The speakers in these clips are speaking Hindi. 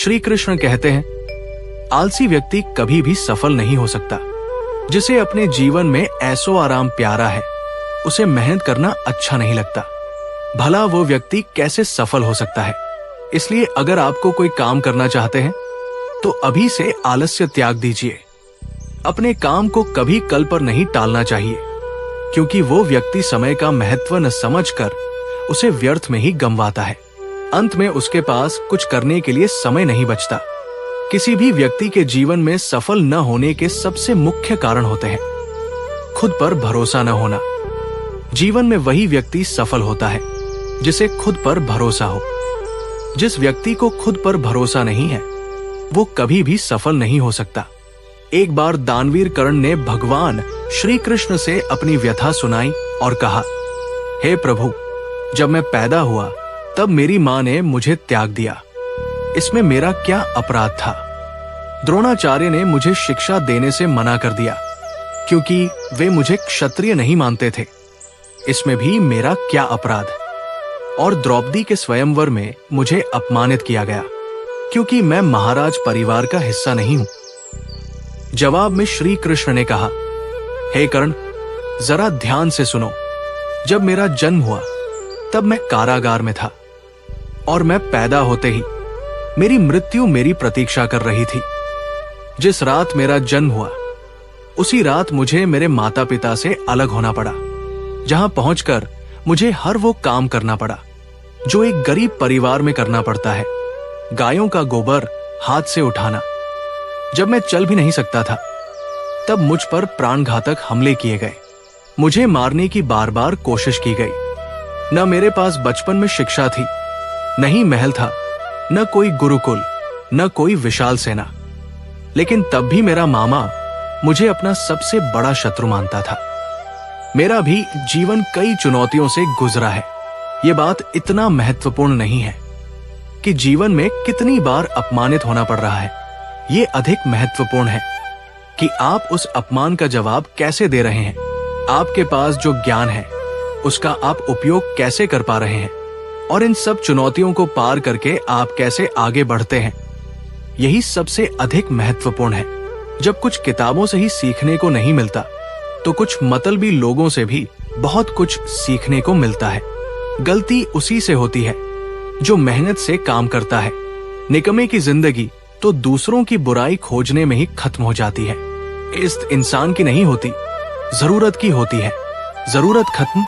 श्री कृष्ण कहते हैं, आलसी व्यक्ति कभी भी सफल नहीं हो सकता। जिसे अपने जीवन में ऐसो आराम प्यारा है, उसे मेहनत करना अच्छा नहीं लगता। भला वो व्यक्ति कैसे सफल हो सकता है। इसलिए अगर आपको कोई काम करना चाहते हैं तो अभी से आलस्य त्याग दीजिए। अपने काम को कभी कल पर नहीं टालना चाहिए, क्योंकि वो व्यक्ति समय का महत्व न समझकर उसे व्यर्थ में ही गंवाता है। अंत में उसके पास कुछ करने के लिए समय नहीं बचता। किसी भी व्यक्ति के जीवन में सफल न होने के सबसे मुख्य कारण होते हैं खुद पर भरोसा न होना। जीवन में वही व्यक्ति सफल होता है जिसे खुद पर भरोसा हो। जिस व्यक्ति को खुद पर भरोसा नहीं है, वो कभी भी सफल नहीं हो सकता। एक बार दानवीर कर्ण ने भगवान श्री कृष्ण से अपनी व्यथा सुनाई और कहा, हे प्रभु, जब मैं पैदा हुआ तब मेरी मां ने मुझे त्याग दिया। इसमें मेरा क्या अपराध था? द्रोणाचार्य ने मुझे शिक्षा देने से मना कर दिया, क्योंकि वे मुझे क्षत्रिय नहीं मानते थे। इसमें भी मेरा क्या अपराध? और द्रौपदी के स्वयंवर में मुझे अपमानित किया गया, क्योंकि मैं महाराज परिवार का हिस्सा नहीं हूं। जवाब में श्री कृष्ण ने कहा, हे कर्ण, जरा ध्यान से सुनो। जब मेरा जन्म हुआ तब मैं कारागार में था, और मैं पैदा होते ही मेरी मृत्यु मेरी प्रतीक्षा कर रही थी। जिस रात मेरा जन्म हुआ उसी रात मुझे मेरे माता पिता से अलग होना पड़ा, जहां पहुंचकर मुझे हर वो काम करना पड़ा जो एक गरीब परिवार में करना पड़ता है। गायों का गोबर हाथ से उठाना। जब मैं चल भी नहीं सकता था तब मुझ पर प्राणघातक हमले किए गए। मुझे मारने की बार बार कोशिश की गई। न मेरे पास बचपन में शिक्षा थी, न ही महल था, न कोई गुरुकुल, न कोई विशाल सेना। लेकिन तब भी मेरा मामा मुझे अपना सबसे बड़ा शत्रु मानता था। मेरा भी जीवन कई चुनौतियों से गुजरा है। ये बात इतना महत्वपूर्ण नहीं है कि जीवन में कितनी बार अपमानित होना पड़ रहा है। ये अधिक महत्वपूर्ण है कि आप उस अपमान का जवाब कैसे दे रहे हैं। आपके पास जो ज्ञान है उसका आप उपयोग कैसे कर पा रहे हैं, और इन सब चुनौतियों को पार करके आप कैसे आगे बढ़ते हैं। यही सबसे अधिक महत्वपूर्ण है। जब कुछ किताबों से ही सीखने को नहीं मिलता तो कुछ मतलबी लोगों से भी बहुत कुछ सीखने को मिलता है। गलती उसी से होती है जो मेहनत से काम करता है। निकम्मे की जिंदगी तो दूसरों की बुराई खोजने में ही खत्म हो जाती है। इज्जत इंसान की नहीं होती, जरूरत की होती है। जरूरत खत्म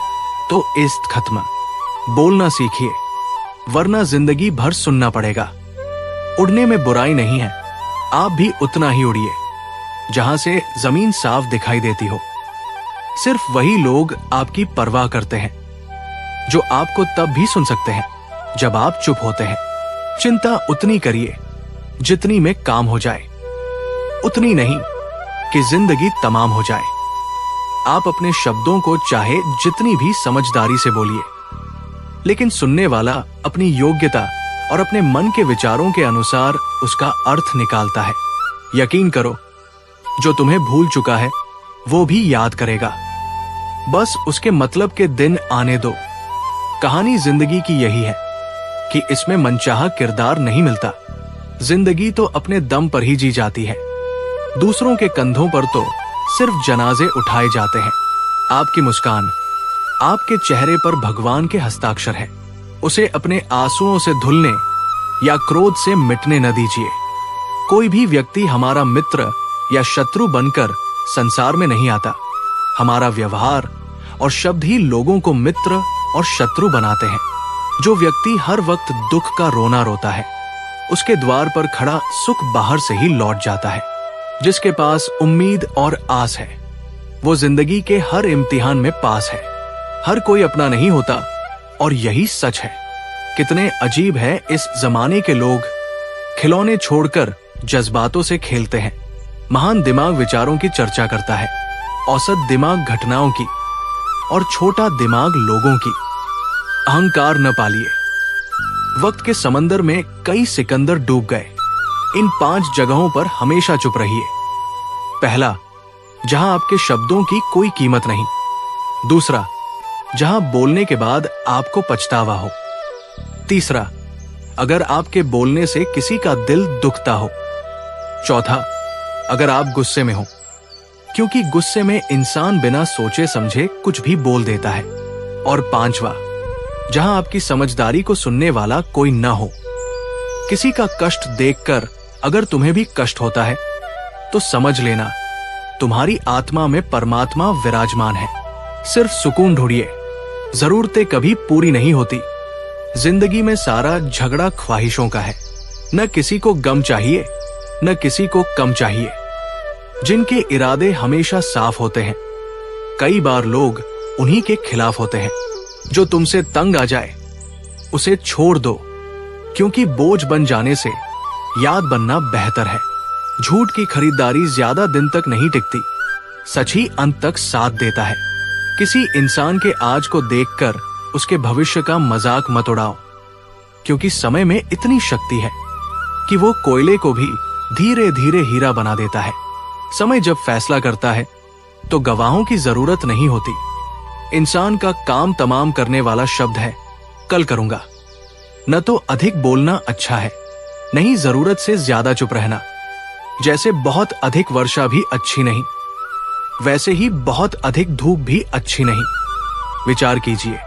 तो इज्जत खत्म। बोलना सीखिए, वरना जिंदगी भर सुनना पड़ेगा। उड़ने में बुराई नहीं है, आप भी उतना ही उड़िए जहां से जमीन साफ दिखाई देती हो। सिर्फ वही लोग आपकी परवाह करते हैं जो आपको तब भी सुन सकते हैं जब आप चुप होते हैं। चिंता उतनी करिए जितनी में काम हो जाए, उतनी नहीं कि जिंदगी तमाम हो जाए। आप अपने शब्दों को चाहे जितनी भी समझदारी से बोलिए, लेकिन सुनने वाला अपनी योग्यता और अपने मन के विचारों के अनुसार उसका अर्थ निकालता है। यकीन करो, जो तुम्हें भूल चुका है वो भी याद करेगा। बस उसके मतलब के दिन आने दो। कहानी जिंदगी की यही है कि इसमें मनचाहा किरदार नहीं मिलता। जिंदगी तो अपने दम पर ही जी जाती है। दूसरों के कंधों पर तो सिर्फ जनाजे उठाए जाते हैं। आपकी मुस्कान, आपके चेहरे पर भगवान के हस्ताक्षर है। उसे अपने आंसुओं से धुलने या क्रोध से मिटने न दीजिए। कोई भी व्यक्ति हमारा मित्र या शत्रु बनकर संसार में नहीं आता। हमारा व्यवहार और शब्द ही लोगों को मित्र और शत्रु बनाते हैं। जो व्यक्ति हर वक्त दुख का रोना रोता है, उसके द्वार पर खड़ा सुख बाहर से ही लौट जाता है। जिसके पास उम्मीद और आस है, वो जिंदगी के हर इम्तिहान में पास है। हर कोई अपना नहीं होता, और यही सच है। कितने अजीब है इस जमाने के लोग। खिलौने छोड़कर जज्बातों से खेलते हैं। महान दिमाग विचारों की चर्चा करता है, औसत दिमाग घटनाओं की, और छोटा दिमाग लोगों की। अहंकार न पालिए। वक्त के समंदर में कई सिकंदर डूब गए। इन 5 जगहों पर हमेशा चुप रहिए। पहला, जहां आपके शब्दों की कोई कीमत नहीं। दूसरा, जहां बोलने के बाद आपको पछतावा हो। तीसरा, अगर आपके बोलने से किसी का दिल दुखता हो। चौथा, अगर आप गुस्से में हो, क्योंकि गुस्से में इंसान बिना सोचे समझे कुछ भी बोल देता है। और पांचवा, जहां आपकी समझदारी को सुनने वाला कोई न हो। किसी का कष्ट देखकर अगर तुम्हें भी कष्ट होता है तो समझ लेना तुम्हारी आत्मा में परमात्मा विराजमान है। सिर्फ सुकून ढूंढिए, जरूरतें कभी पूरी नहीं होती। जिंदगी में सारा झगड़ा ख्वाहिशों का है। न किसी को गम चाहिए, न किसी को कम चाहिए। जिनके इरादे हमेशा साफ होते हैं, कई बार लोग उन्हीं के खिलाफ होते हैं। जो तुमसे तंग आ जाए उसे छोड़ दो, क्योंकि बोझ बन जाने से याद बनना बेहतर है। झूठ की खरीदारी ज्यादा दिन तक नहीं टिकती, सच ही अंत तक साथ देता है। किसी इंसान के आज को देखकर उसके भविष्य का मजाक मत उड़ाओ, क्योंकि समय में इतनी शक्ति है कि वो कोयले को भी धीरे धीरे हीरा बना देता है। समय जब फैसला करता है तो गवाहों की जरूरत नहीं होती। इंसान का काम तमाम करने वाला शब्द है कल करूंगा। न तो अधिक बोलना अच्छा है, नहीं जरूरत से ज्यादा चुप रहना। जैसे बहुत अधिक वर्षा भी अच्छी नहीं, वैसे ही बहुत अधिक धूप भी अच्छी नहीं। विचार कीजिए,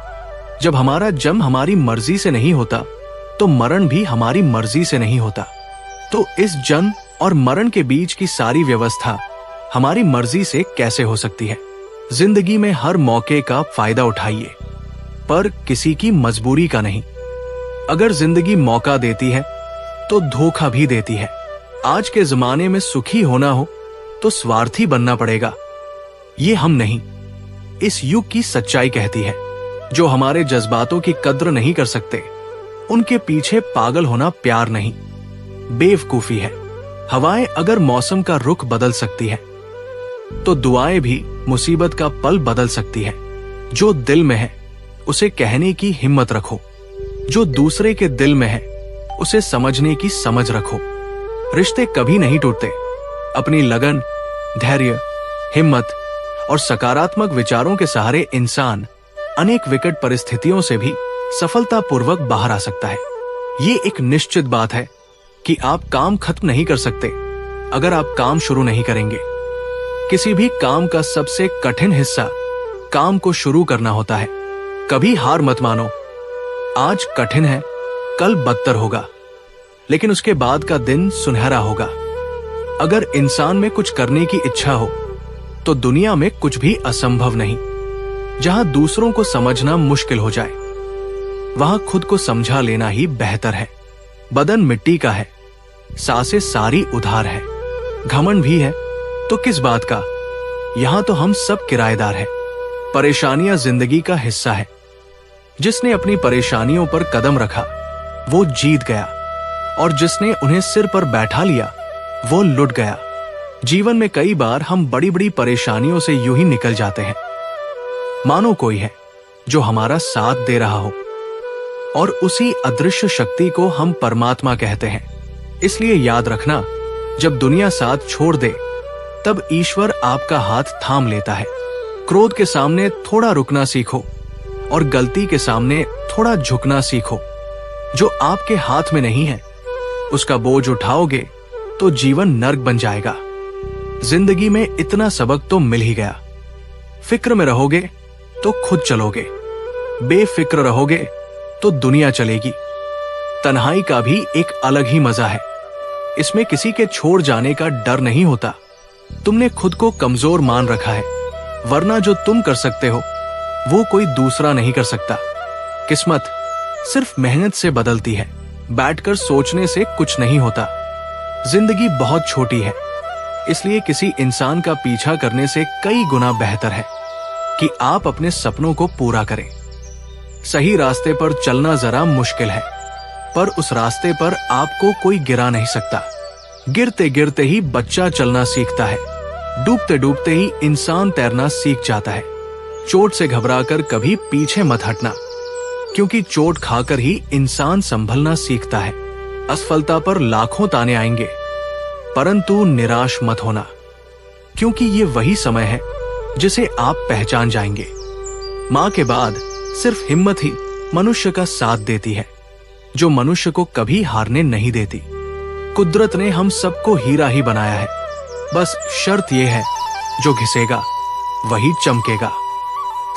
जब हमारा जन्म हमारी मर्जी से नहीं होता तो मरण भी हमारी मर्जी से नहीं होता। तो इस जन्म और मरण के बीच की सारी व्यवस्था हमारी मर्जी से कैसे हो सकती है? जिंदगी में हर मौके का फायदा उठाइए, पर किसी की मजबूरी का नहीं। अगर जिंदगी मौका देती है तो धोखा भी देती है। आज के जमाने में सुखी होना हो तो स्वार्थी बनना पड़ेगा। ये हम नहीं, इस युग की सच्चाई कहती है। जो हमारे जज्बातों की कद्र नहीं कर सकते, उनके पीछे पागल होना प्यार नहीं, बेवकूफी है। हवाएं अगर मौसम का रुख बदल सकती है, तो दुआएं भी मुसीबत का पल बदल सकती है। जो दिल में है उसे कहने की हिम्मत रखो, जो दूसरे के दिल में है उसे समझने की समझ रखो। रिश्ते कभी नहीं टूटते। अपनी लगन, धैर्य, हिम्मत और सकारात्मक विचारों के सहारे इंसान अनेक विकट परिस्थितियों से भी सफलतापूर्वक बाहर आ सकता है। ये एक निश्चित बात है कि आप काम खत्म नहीं कर सकते अगर आप काम शुरू नहीं करेंगे। किसी भी काम का सबसे कठिन हिस्सा काम को शुरू करना होता है। कभी हार मत मानो। आज कठिन है, कल बदतर होगा, लेकिन उसके बाद का दिन सुनहरा होगा। अगर इंसान में कुछ करने की इच्छा हो तो दुनिया में कुछ भी असंभव नहीं। जहां दूसरों को समझना मुश्किल हो जाए, वहां खुद को समझा लेना ही बेहतर है। बदन मिट्टी का है, सांसें सारी उधार है। घमंड भी है तो किस बात का? यहां तो हम सब किराएदार हैं। परेशानियां जिंदगी का हिस्सा है। जिसने अपनी परेशानियों पर कदम रखा वो जीत गया, और जिसने उन्हें सिर पर बैठा लिया वो लुट गया। जीवन में कई बार हम बड़ी बड़ी परेशानियों से यूं ही निकल जाते हैं। मानो कोई है जो हमारा साथ दे रहा हो, और उसी अदृश्य शक्ति को हम परमात्मा कहते हैं। इसलिए याद रखना, जब दुनिया साथ छोड़ दे तब ईश्वर आपका हाथ थाम लेता है। क्रोध के सामने थोड़ा रुकना सीखो और गलती के सामने थोड़ा झुकना सीखो। जो आपके हाथ में नहीं है उसका बोझ उठाओगे तो जीवन नर्क बन जाएगा। जिंदगी में इतना सबक तो मिल ही गया। फिक्र में रहोगे तो खुद चलोगे, बेफिक्र रहोगे तो दुनिया चलेगी। तन्हाई का भी एक अलग ही मजा है। इसमें किसी के छोड़ जाने का डर नहीं होता। तुमने खुद को कमजोर मान रखा है, वरना जो तुम कर सकते हो वो कोई दूसरा नहीं कर सकता। किस्मत सिर्फ मेहनत से बदलती है, बैठकर सोचने से कुछ नहीं होता। जिंदगी बहुत छोटी है, इसलिए किसी इंसान का पीछा करने से कई गुना बेहतर है कि आप अपने सपनों को पूरा करें। सही रास्ते पर चलना जरा मुश्किल है, पर उस रास्ते पर आपको कोई गिरा नहीं सकता। गिरते गिरते ही बच्चा चलना सीखता है, डूबते डूबते ही इंसान तैरना सीख जाता है। चोट से घबराकर कभी पीछे मत हटना, क्योंकि चोट खाकर ही इंसान संभलना सीखता है। असफलता पर लाखों ताने आएंगे, परंतु निराश मत होना, क्योंकि ये वही समय है जिसे आप पहचान जाएंगे। मां के बाद सिर्फ हिम्मत ही मनुष्य का साथ देती है। जो मनुष्य को कभी हारने नहीं देती। कुदरत ने हम सबको हीरा ही बनाया है, बस शर्त यह है जो घिसेगा वही चमकेगा।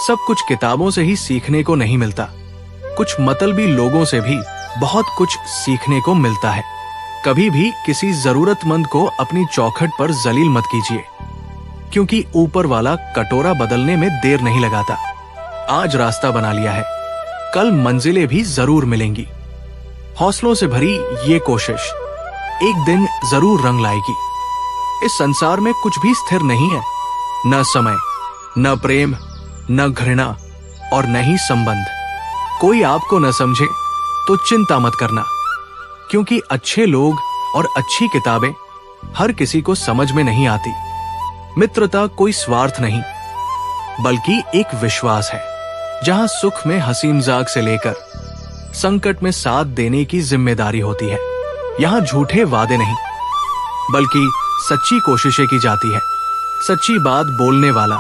सब कुछ किताबों से ही सीखने को नहीं मिलता, कुछ मतलबी लोगों से भी बहुत कुछ सीखने को मिलता है। कभी भी किसी जरूरतमंद को अपनी चौखट पर जलील मत कीजिए, क्योंकि ऊपर वाला कटोरा बदलने में देर नहीं लगाता। आज रास्ता बना लिया है, कल मंजिलें भी जरूर मिलेंगी। हौसलों से भरी ये कोशिश एक दिन जरूर रंग लाएगी। इस संसार में कुछ भी स्थिर नहीं है, न समय, न प्रेम, न घृणा और न ही संबंध। कोई आपको न समझे तो चिंता मत करना, क्योंकि अच्छे लोग और अच्छी किताबें हर किसी को समझ में नहीं आती। मित्रता कोई स्वार्थ नहीं, बल्कि एक विश्वास है, जहां सुख में हंसी मजाक से लेकर संकट में साथ देने की जिम्मेदारी होती है। यहां झूठे वादे नहीं, बल्कि सच्ची कोशिशें की जाती है। सच्ची बात बोलने वाला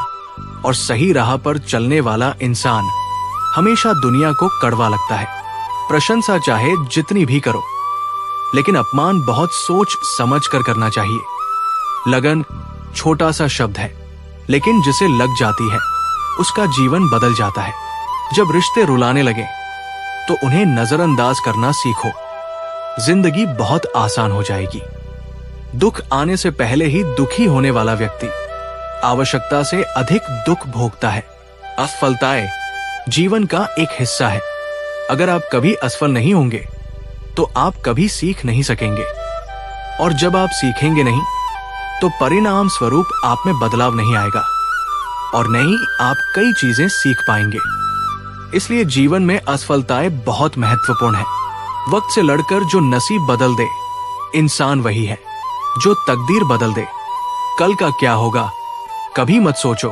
और सही राह पर चलने वाला इंसान हमेशा दुनिया को कड़वा लगता है। प्रशंसा चाहे जितनी भी करो, लेकिन अपमान बहुत सोच समझ कर करना चाहिए। लगन छोटा सा शब्द है, लेकिन जिसे लग जाती है उसका जीवन बदल जाता है। जब रिश्ते रुलाने लगे तो उन्हें नजरअंदाज करना सीखो, जिंदगी बहुत आसान हो जाएगी। दुख आने से पहले ही दुखी होने वाला व्यक्ति आवश्यकता से अधिक दुख भोगता है। असफलताएं जीवन का एक हिस्सा है। अगर आप कभी असफल नहीं होंगे तो आप कभी सीख नहीं सकेंगे, और जब आप सीखेंगे नहीं तो परिणाम स्वरूप आप में बदलाव नहीं आएगा और न ही आप कई चीजें सीख पाएंगे। इसलिए जीवन में असफलताएं बहुत महत्वपूर्ण है। वक्त से लड़कर जो नसीब बदल दे, इंसान वही है जो तकदीर बदल दे। कल का क्या होगा कभी मत सोचो,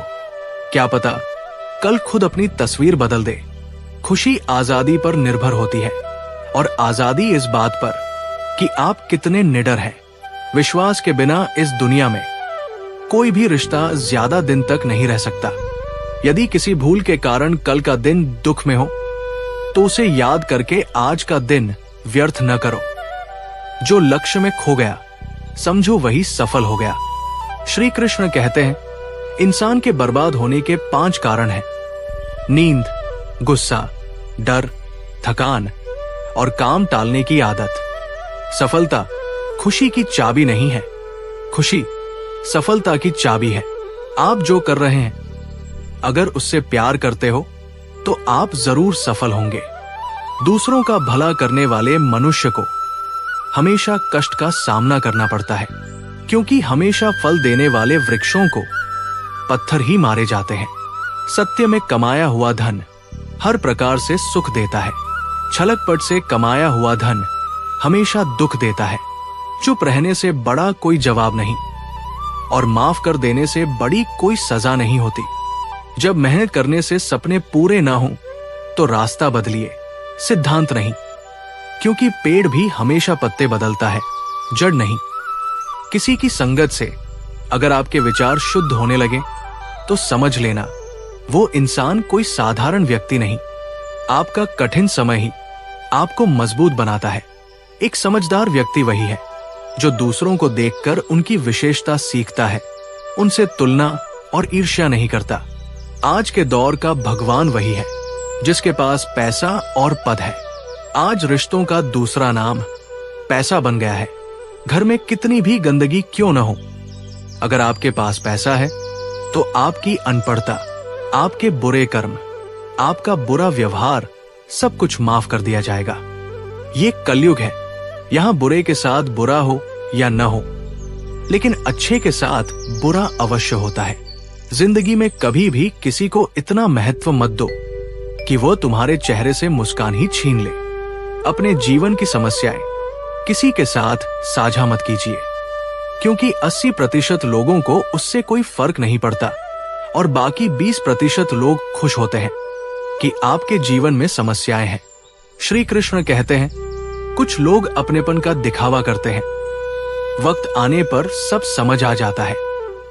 क्या पता कल खुद अपनी तस्वीर बदल दे। खुशी आजादी पर निर्भर होती है, और आजादी इस बात पर कि आप कितने निडर हैं। विश्वास के बिना इस दुनिया में कोई भी रिश्ता ज्यादा दिन तक नहीं रह सकता। यदि किसी भूल के कारण कल का दिन दुख में हो तो उसे याद करके आज का दिन व्यर्थ न करो। जो लक्ष्य में खो गया समझो वही सफल हो गया। श्री कृष्ण कहते हैं, इंसान के बर्बाद होने के 5 कारण हैं: नींद, गुस्सा, डर, थकान और काम टालने की आदत। सफलता खुशी की चाबी नहीं है, खुशी सफलता की चाबी है। आप जो कर रहे हैं, अगर उससे प्यार करते हो तो आप जरूर सफल होंगे। दूसरों का भला करने वाले मनुष्य को हमेशा कष्ट का सामना करना पड़ता है, क्योंकि हमेशा फल देने वाले वृक्षों को पत्थर ही मारे जाते हैं। सत्य में कमाया हुआ धन हर प्रकार से सुख देता है, छलकपट से कमाया हुआ धन हमेशा दुख देता है। चुप रहने से बड़ा कोई जवाब नहीं, और माफ कर देने से बड़ी कोई सजा नहीं होती। जब मेहनत करने से सपने पूरे ना हो तो रास्ता बदलिए, सिद्धांत नहीं, क्योंकि पेड़ भी हमेशा पत्ते बदलता है, जड़ नहीं। किसी की संगत से अगर आपके विचार शुद्ध होने लगे तो समझ लेना वो इंसान कोई साधारण व्यक्ति नहीं। आपका कठिन समय ही आपको मजबूत बनाता है। एक समझदार व्यक्ति वही है जो दूसरों को देखकर उनकी विशेषता सीखता है, उनसे तुलना और ईर्ष्या नहीं करता। आज के दौर का भगवान वही है जिसके पास पैसा और पद है। आज रिश्तों का दूसरा नाम पैसा बन गया है। घर में कितनी भी गंदगी क्यों न हो, अगर आपके पास पैसा है तो आपकी अनपढ़ता, आपके बुरे कर्म, आपका बुरा व्यवहार सब कुछ माफ कर दिया जाएगा। ये कलयुग है, यहां बुरे के साथ बुरा हो या न हो, लेकिन अच्छे के साथ बुरा अवश्य होता है। जिंदगी में कभी भी किसी को इतना महत्व मत दो कि वो तुम्हारे चेहरे से मुस्कान ही छीन ले। अपने जीवन की समस्याएं किसी के साथ साझा मत कीजिए, क्योंकि 80% लोगों को उससे कोई फर्क नहीं पड़ता और बाकी 20% लोग खुश होते हैं कि आपके जीवन में समस्याएं हैं। श्री कृष्ण कहते हैं, कुछ लोग अपनेपन का दिखावा करते हैं, वक्त आने पर सब समझ आ जाता है।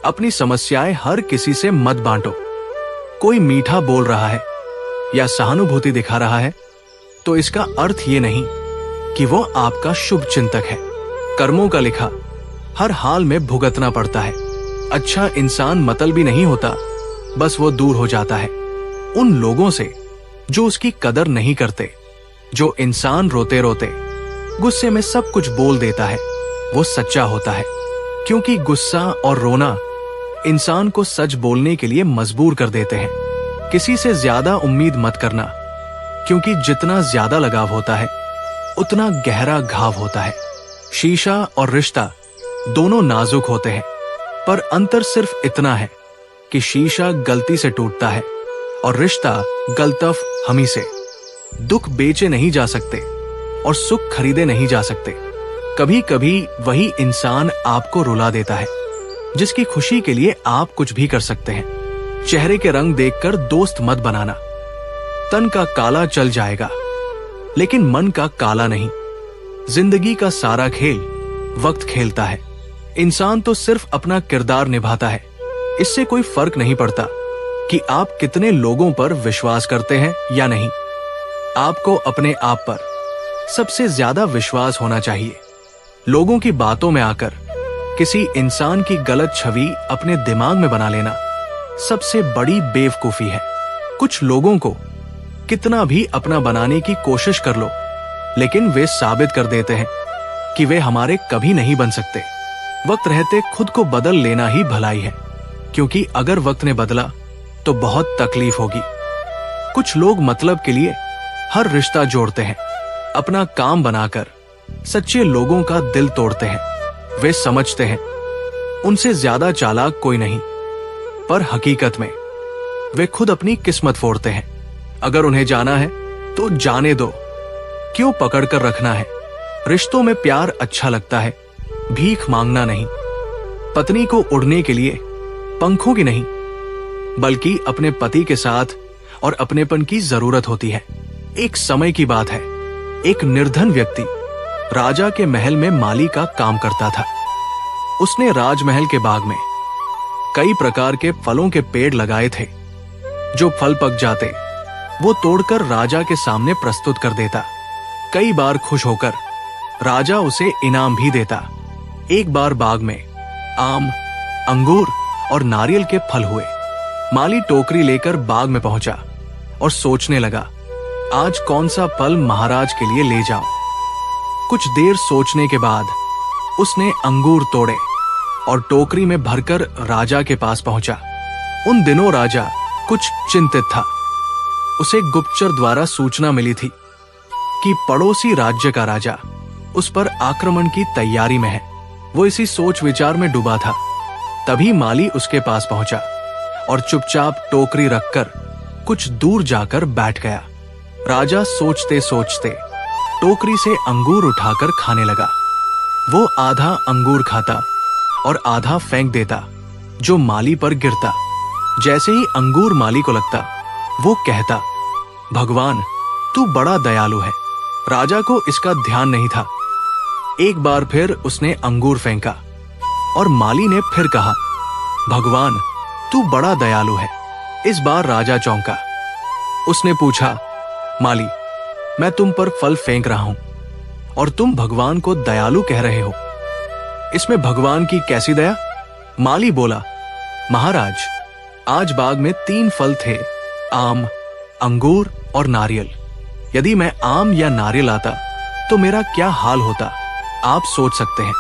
अपनी समस्याएं हर किसी से मत बांटो। कोई मीठा बोल रहा है या सहानुभूति दिखा रहा है तो इसका अर्थ ये नहीं कि वो आपका शुभ चिंतक है। कर्मों का लिखा हर हाल में भुगतना पड़ता है। अच्छा इंसान मतलबी नहीं होता, बस वो दूर हो जाता है उन लोगों से जो उसकी कदर नहीं करते। जो इंसान रोते रोते गुस्से में सब कुछ बोल देता है, वो सच्चा होता है, क्योंकि गुस्सा और रोना इंसान को सच बोलने के लिए मजबूर कर देते हैं। किसी से ज्यादा उम्मीद मत करना, क्योंकि जितना ज्यादा लगाव होता है उतना गहरा घाव होता है। शीशा और रिश्ता दोनों नाजुक होते हैं, पर अंतर सिर्फ इतना है कि शीशा गलती से टूटता है और रिश्ता गलतफ हमी से। दुख बेचे नहीं जा सकते और सुख खरीदे नहीं जा सकते। कभी कभी वही इंसान आपको रुला देता है जिसकी खुशी के लिए आप कुछ भी कर सकते हैं। चेहरे के रंग देखकर दोस्त मत बनाना। तन का काला चल जाएगा, लेकिन मन का काला नहीं। जिंदगी का सारा खेल वक्त खेलता है। इंसान तो सिर्फ अपना किरदार निभाता है। इससे कोई फर्क नहीं पड़ता कि आप कितने लोगों पर विश्वास करते हैं या नहीं। आपको अपने आप पर सबसे ज्यादा विश्वास होना चाहिए। लोगों की बातों में आकर किसी इंसान की गलत छवि अपने दिमाग में बना लेना सबसे बड़ी बेवकूफी है। कुछ लोगों को कितना भी अपना बनाने की कोशिश कर लो, लेकिन वे साबित कर देते हैं कि वे हमारे कभी नहीं बन सकते। वक्त रहते खुद को बदल लेना ही भलाई है, क्योंकि अगर वक्त ने बदला तो बहुत तकलीफ होगी। कुछ लोग मतलब के लिए हर रिश्ता जोड़ते हैं, अपना काम बनाकर सच्चे लोगों का दिल तोड़ते हैं। वे समझते हैं उनसे ज्यादा चालाक कोई नहीं, पर हकीकत में वे खुद अपनी किस्मत फोड़ते हैं। अगर उन्हें जाना है तो जाने दो, क्यों पकड़ कर रखना है। रिश्तों में प्यार अच्छा लगता है, भीख मांगना नहीं। पत्नी को उड़ने के लिए पंखों की नहीं, बल्कि अपने पति के साथ और अपनेपन की जरूरत होती है। एक समय की बात है, एक निर्धन व्यक्ति राजा के महल में माली का काम करता था। उसने राजमहल के बाग में कई प्रकार के फलों के पेड़ लगाए थे। जो फल पक जाते वो तोड़कर राजा के सामने प्रस्तुत कर देता। कई बार खुश होकर राजा उसे इनाम भी देता। एक बार बाग में आम, अंगूर और नारियल के फल हुए। माली टोकरी लेकर बाग में पहुंचा और सोचने लगा, आज कौन सा फल महाराज के लिए ले जाऊं। कुछ देर सोचने के बाद उसने अंगूर तोड़े और टोकरी में भरकर राजा के पास पहुंचा। उन दिनों राजा कुछ चिंतित था। उसे गुप्तचर द्वारा सूचना मिली थी कि पड़ोसी राज्य का राजा उस पर आक्रमण की तैयारी में है। वो इसी सोच विचार में डूबा था। तभी माली उसके पास पहुंचा और चुपचाप टोकरी रखकर कुछ दूर जाकर बैठ गया। राजा सोचते सोचते टोकरी से अंगूर उठाकर खाने लगा। वो आधा अंगूर खाता और आधा फेंक देता, जो माली पर गिरता। जैसे ही अंगूर माली को लगता, वो कहता, भगवान तू बड़ा दयालु है। राजा को इसका ध्यान नहीं था। एक बार फिर उसने अंगूर फेंका और माली ने फिर कहा, भगवान तू बड़ा दयालु है। इस बार राजा चौंका। उसने पूछा, माली मैं तुम पर फल फेंक रहा हूं और तुम भगवान को दयालु कह रहे हो, इसमें भगवान की कैसी दया? माली बोला, महाराज आज बाग में 3 फल थे, आम, अंगूर और नारियल। यदि मैं आम या नारियल आता तो मेरा क्या हाल होता, आप सोच सकते हैं।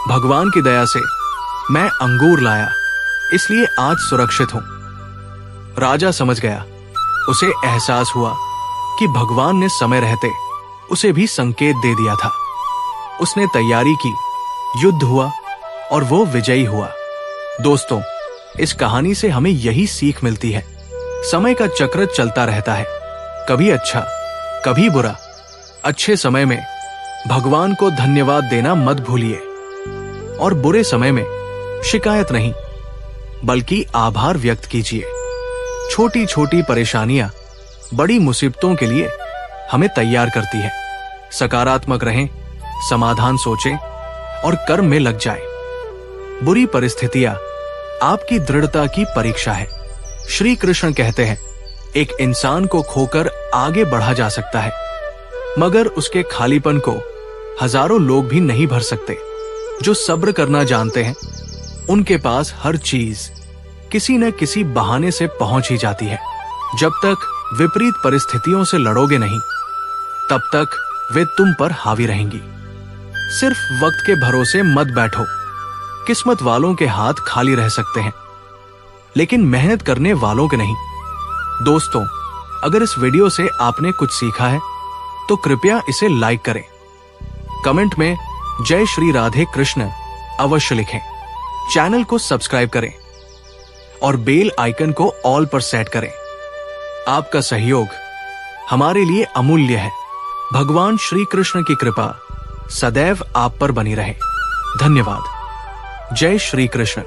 भगवान की दया से मैं अंगूर लाया, इसलिए आज सुरक्षित हूं। राजा समझ गया। उसे एहसास हुआ कि भगवान ने समय रहते उसे भी संकेत दे दिया था। उसने तैयारी की, युद्ध हुआ और वो विजयी हुआ। दोस्तों, इस कहानी से हमें यही सीख मिलती है। समय का चक्र चलता रहता है, कभी अच्छा कभी बुरा। अच्छे समय में भगवान को धन्यवाद देना मत भूलिए और बुरे समय में शिकायत नहीं बल्कि आभार व्यक्त कीजिए। छोटी छोटी परेशानियां बड़ी मुसीबतों के लिए हमें तैयार करती है। सकारात्मक रहें, समाधान सोचें और कर्म में लग जाएं। बुरी परिस्थितियां आपकी दृढ़ता की परीक्षा है। श्री कृष्ण कहते हैं, एक इंसान को खोकर आगे बढ़ा जा सकता है, मगर उसके खालीपन को हजारों लोग भी नहीं भर सकते। जो सब्र करना जानते हैं उनके पास हर चीज किसी न किसी बहाने से पहुंच ही जाती है। जब तक विपरीत परिस्थितियों से लड़ोगे नहीं, तब तक वे तुम पर हावी रहेंगी। सिर्फ वक्त के भरोसे मत बैठो। किस्मत वालों के हाथ खाली रह सकते हैं, लेकिन मेहनत करने वालों के नहीं। दोस्तों, अगर इस वीडियो से आपने कुछ सीखा है तो कृपया इसे लाइक करें। कमेंट में जय श्री राधे कृष्ण अवश्य लिखें। चैनल को सब्सक्राइब करें और बेल आइकन को ऑल पर सेट करें। आपका सहयोग हमारे लिए अमूल्य है। भगवान श्री कृष्ण की कृपा सदैव आप पर बनी रहे। धन्यवाद। जय श्री कृष्ण।